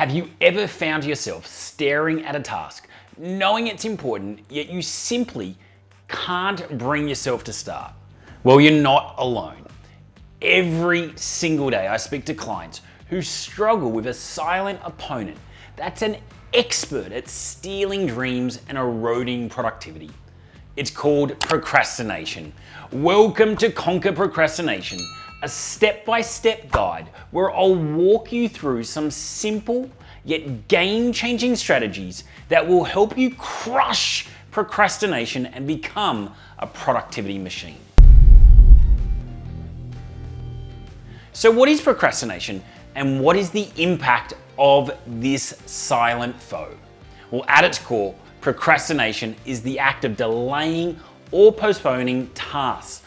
Have you ever found yourself staring at a task, knowing it's important, yet you simply can't bring yourself to start? Well, you're not alone. Every single day I speak to clients who struggle with a silent opponent that's an expert at stealing dreams and eroding productivity. It's called procrastination. Welcome to Conquer Procrastination, a step-by-step guide where I'll walk you through some simple yet game-changing strategies that will help you crush procrastination and become a productivity machine. So what is procrastination and what is the impact of this silent foe? Well, at its core, procrastination is the act of delaying or postponing tasks,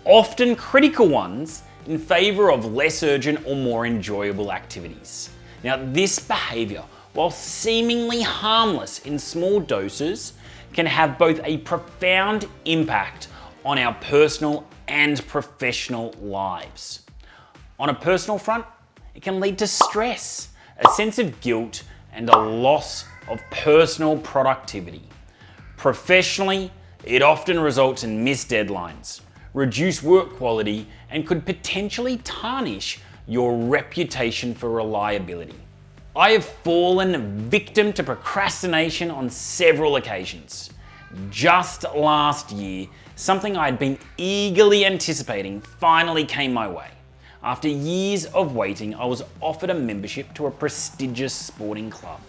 often critical ones, in favor of less urgent or more enjoyable activities. Now, this behavior, while seemingly harmless in small doses, can have both a profound impact on our personal and professional lives. On a personal front, it can lead to stress, a sense of guilt, and a loss of personal productivity. Professionally, it often results in missed deadlines, reduced work quality, and could potentially tarnish your reputation for reliability. I have fallen victim to procrastination on several occasions. Just last year, something I had been eagerly anticipating finally came my way. After years of waiting, I was offered a membership to a prestigious sporting club.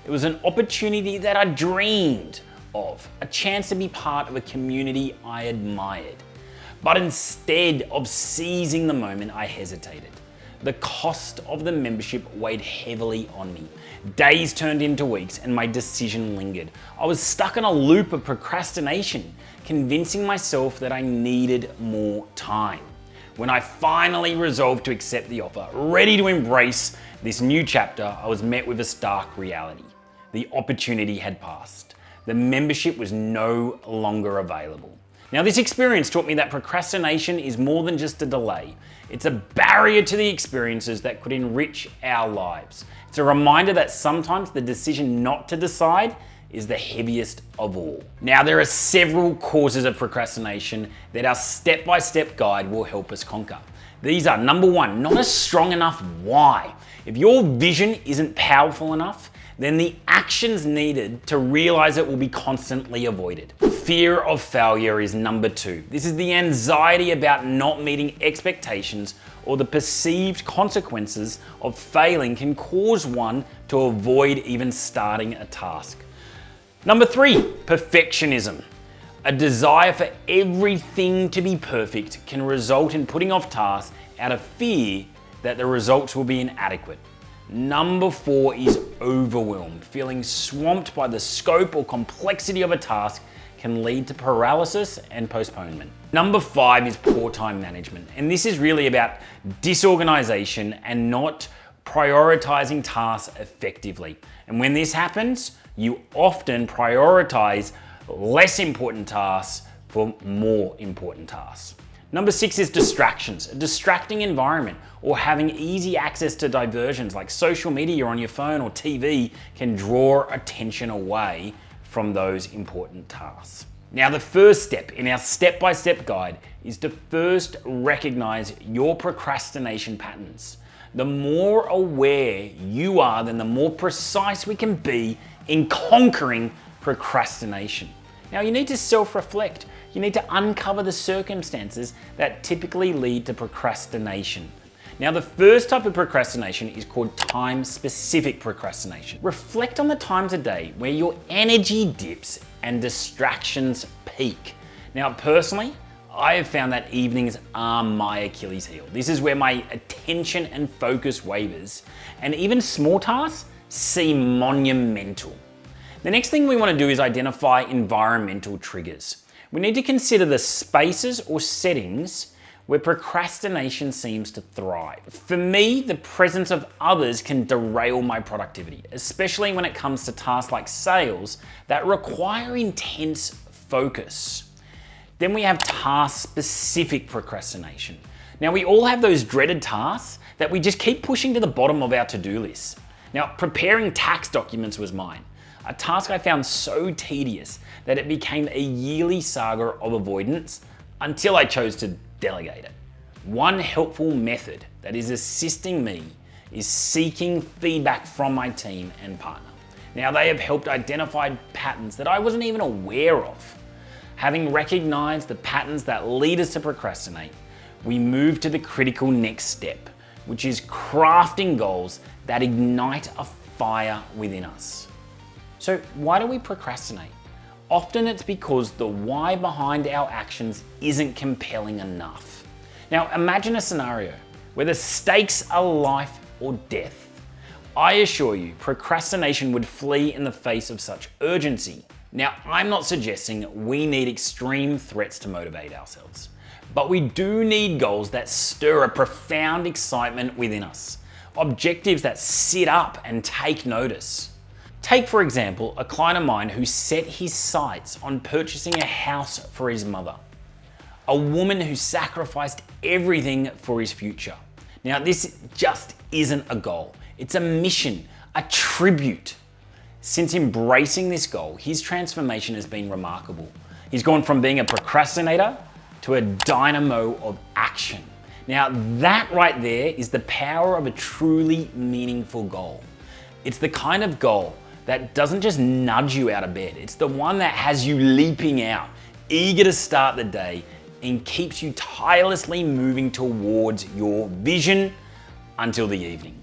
It was an opportunity that I dreamed of, a chance to be part of a community I admired. But instead of seizing the moment, I hesitated. The cost of the membership weighed heavily on me. Days turned into weeks and my decision lingered. I was stuck in a loop of procrastination, convincing myself that I needed more time. When I finally resolved to accept the offer, ready to embrace this new chapter, I was met with a stark reality. The opportunity had passed. The membership was no longer available. Now, this experience taught me that procrastination is more than just a delay. It's a barrier to the experiences that could enrich our lives. It's a reminder that sometimes the decision not to decide is the heaviest of all. Now, there are several causes of procrastination that our step-by-step guide will help us conquer. These are: number one, not a strong enough why. If your vision isn't powerful enough, then the actions needed to realize it will be constantly avoided. Fear of failure is number two. This is the anxiety about not meeting expectations or the perceived consequences of failing can cause one to avoid even starting a task. Number three, perfectionism. A desire for everything to be perfect can result in putting off tasks out of fear that the results will be inadequate. Number four is overwhelm. Feeling swamped by the scope or complexity of a task can lead to paralysis and postponement. Number five is poor time management. And this is really about disorganization and not prioritizing tasks effectively. And when this happens, you often prioritize less important tasks for more important tasks. Number six is distractions. A distracting environment or having easy access to diversions like social media on your phone or TV can draw attention away from those important tasks. Now, the first step in our step-by-step guide is to first recognize your procrastination patterns. The more aware you are, then the more precise we can be in conquering procrastination. Now, you need to self-reflect. You need to uncover the circumstances that typically lead to procrastination. Now, the first type of procrastination is called time-specific procrastination. Reflect on the times a day where your energy dips and distractions peak. Now, personally, I have found that evenings are my Achilles heel. This is where my attention and focus wavers, and even small tasks seem monumental. The next thing we want to do is identify environmental triggers. We need to consider the spaces or settings where procrastination seems to thrive. For me, the presence of others can derail my productivity, especially when it comes to tasks like sales that require intense focus. Then we have task-specific procrastination. Now, we all have those dreaded tasks that we just keep pushing to the bottom of our to-do list. Now, preparing tax documents was mine, a task I found so tedious that it became a yearly saga of avoidance until I chose to delegate it. One helpful method that is assisting me is seeking feedback from my team and partner. Now, they have helped identify patterns that I wasn't even aware of. Having recognized the patterns that lead us to procrastinate, we move to the critical next step, which is crafting goals that ignite a fire within us. So why do we procrastinate? Often it's because the why behind our actions isn't compelling enough. Now imagine a scenario where the stakes are life or death. I assure you, procrastination would flee in the face of such urgency. Now, I'm not suggesting we need extreme threats to motivate ourselves, but we do need goals that stir a profound excitement within us, objectives that sit up and take notice. Take, for example, a client of mine who set his sights on purchasing a house for his mother, a woman who sacrificed everything for his future. Now, this just isn't a goal. It's a mission, a tribute. Since embracing this goal, his transformation has been remarkable. He's gone from being a procrastinator to a dynamo of action. Now, that right there is the power of a truly meaningful goal. It's the kind of goal that doesn't just nudge you out of bed. It's the one that has you leaping out, eager to start the day, and keeps you tirelessly moving towards your vision until the evening.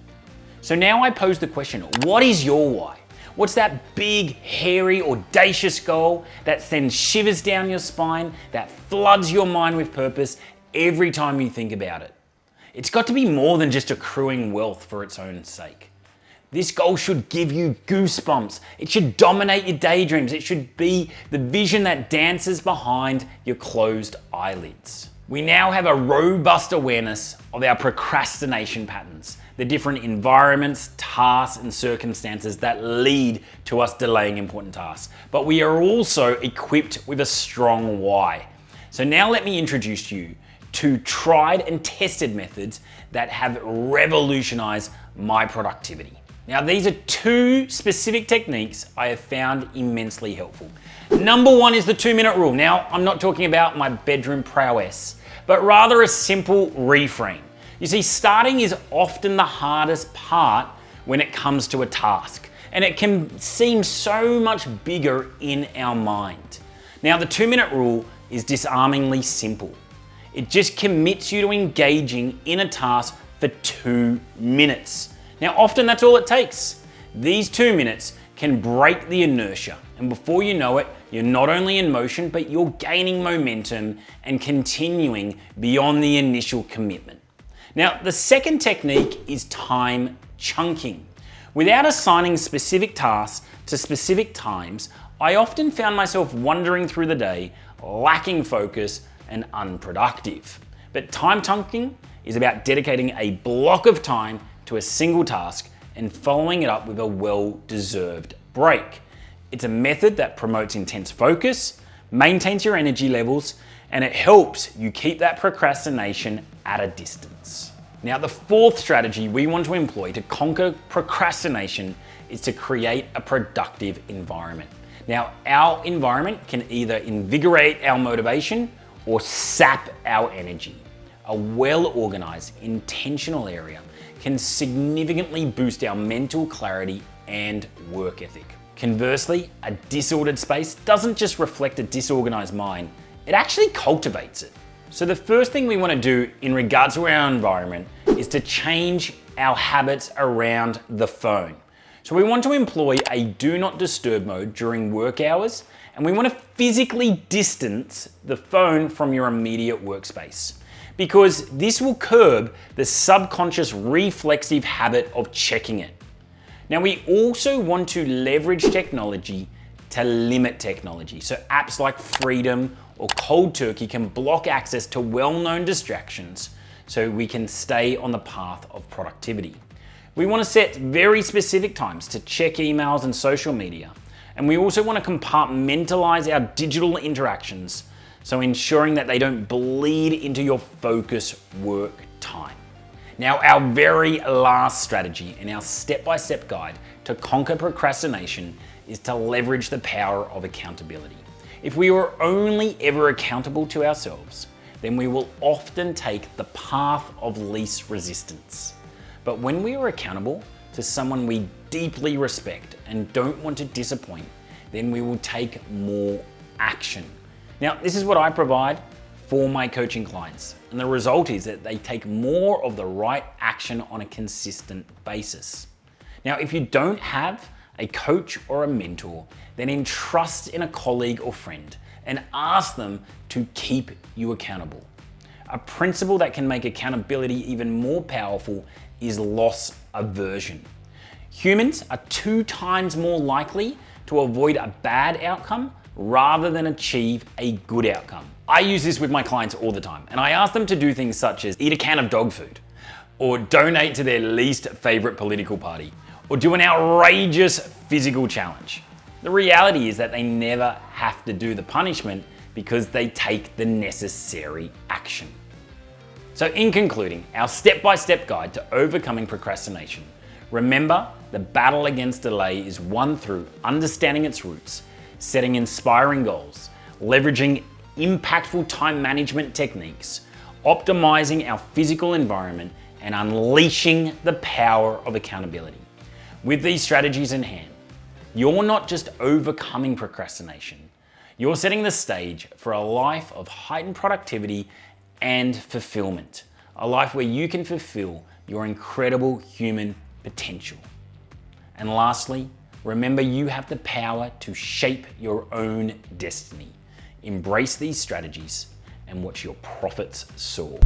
So now I pose the question, what is your why? What's that big, hairy, audacious goal that sends shivers down your spine, that floods your mind with purpose every time you think about it? It's got to be more than just accruing wealth for its own sake. This goal should give you goosebumps. It should dominate your daydreams. It should be the vision that dances behind your closed eyelids. We now have a robust awareness of our procrastination patterns, the different environments, tasks, and circumstances that lead to us delaying important tasks. But we are also equipped with a strong why. So now let me introduce you to tried and tested methods that have revolutionized my productivity. Now, these are two specific techniques I have found immensely helpful. Number one is the 2-minute rule. Now, I'm not talking about my bedroom prowess, but rather a simple reframe. You see, starting is often the hardest part when it comes to a task, and it can seem so much bigger in our mind. Now, the 2-minute rule is disarmingly simple. It just commits you to engaging in a task for 2 minutes. Now, often that's all it takes. These 2 minutes can break the inertia, and before you know it, you're not only in motion, but you're gaining momentum and continuing beyond the initial commitment. Now, the second technique is time chunking. Without assigning specific tasks to specific times, I often found myself wandering through the day, lacking focus and unproductive. But time chunking is about dedicating a block of time to a single task and following it up with a well-deserved break. It's a method that promotes intense focus, maintains your energy levels, and it helps you keep that procrastination at a distance. Now, the fourth strategy we want to employ to conquer procrastination is to create a productive environment. Now, our environment can either invigorate our motivation or sap our energy. A well-organized, intentional area can significantly boost our mental clarity and work ethic. Conversely, a disordered space doesn't just reflect a disorganized mind, it actually cultivates it. So the first thing we want to do in regards to our environment is to change our habits around the phone. So we want to employ a do not disturb mode during work hours, and we want to physically distance the phone from your immediate workspace, because this will curb the subconscious reflexive habit of checking it. Now, we also want to leverage technology to limit technology. So apps like Freedom or Cold Turkey can block access to well-known distractions so we can stay on the path of productivity. We want to set very specific times to check emails and social media. And we also want to compartmentalize our digital interactions, so ensuring that they don't bleed into your focus work time. Now, our very last strategy in our step-by-step guide to conquer procrastination is to leverage the power of accountability. If we were only ever accountable to ourselves, then we will often take the path of least resistance. But when we are accountable to someone we deeply respect and don't want to disappoint, then we will take more action. Now, this is what I provide for my coaching clients. And the result is that they take more of the right action on a consistent basis. Now, if you don't have a coach or a mentor, then entrust in a colleague or friend and ask them to keep you accountable. A principle that can make accountability even more powerful is loss aversion. Humans are 2 times more likely to avoid a bad outcome rather than achieve a good outcome. I use this with my clients all the time, and I ask them to do things such as eat a can of dog food, or donate to their least favorite political party, or do an outrageous physical challenge. The reality is that they never have to do the punishment because they take the necessary action. So in concluding, our step-by-step guide to overcoming procrastination, remember the battle against delay is won through understanding its roots, setting inspiring goals, leveraging impactful time management techniques, optimizing our physical environment, and unleashing the power of accountability. With these strategies in hand, you're not just overcoming procrastination, you're setting the stage for a life of heightened productivity and fulfillment, a life where you can fulfill your incredible human potential. And lastly, remember you have the power to shape your own destiny. Embrace these strategies and watch your profits soar.